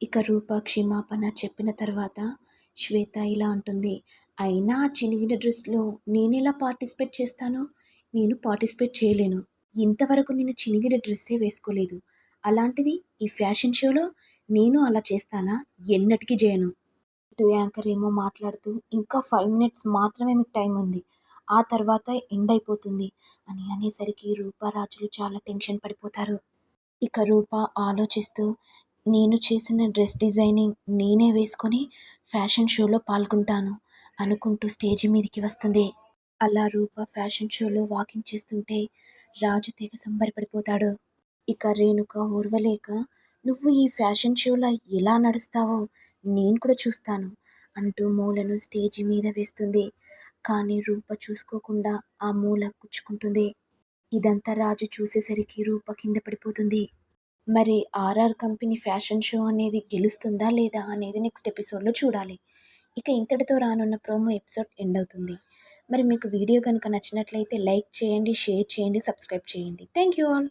ఇక రూప క్షమాపణ చెప్పిన తర్వాత శ్వేత ఇలా అంటుంది. అయినా ఆ చినిగిన డ్రెస్‌లో నేనెలా పార్టిసిపేట్ చేస్తాను? నేను పార్టిసిపేట్ చేయలేను. ఇంతవరకు నేను చినిగిన డ్రెస్సే వేసుకోలేదు. అలాంటిది ఈ ఫ్యాషన్ షోలో నేను అలా చేస్తానా? ఎన్నటికి జేయను. ఇటు యాంకర్ ఏమో మాట్లాడుతూ ఇంకా 5 మినిట్స్ మాత్రమే మీకు టైం ఉంది. ఆ తర్వాత ఎండ్ అయిపోతుంది అని అనేసరికి రూపారాజులు చాలా టెన్షన్ పడిపోతారు. ఇక రూప ఆలోచిస్తూ నేను చేసిన డ్రెస్ డిజైనింగ్ నేనే వేసుకొని ఫ్యాషన్ షోలో పాల్గొంటాను అనుకుంటూ స్టేజి మీదకి వస్తుంది. అలా రూప ఫ్యాషన్ షోలో వాకింగ్ చేస్తుంటే రాజు తెగ సంబరపడిపోతాడు. ఇక రేణుక ఓర్వలేక నువ్వు ఈ ఫ్యాషన్ షోలో ఎలా నడుస్తావో నేను కూడా చూస్తాను అంటూ మూలను స్టేజి మీద వేస్తుంది. కానీ రూప చూసుకోకుండా ఆ మూల గుచ్చుకుంటుంది. ఇదంతా రాజు చూసేసరికి రూప కింద పడిపోతుంది. మరి 'ఆర్ఆర్' కంపెనీ ఫ్యాషన్ షో అనేది గెలుస్తుందా లేదా అనేది నెక్స్ట్ ఎపిసోడ్‌లో చూడాలి. ఇక ఇంతటితో రానున్న ప్రోమో ఎపిసోడ్ ఎండ్ అవుతుంది. మరి మీకు వీడియో గనుక నచ్చినట్లయితే లైక్ చేయండి, షేర్ చేయండి, సబ్స్క్రైబ్ చేయండి. Thank you all.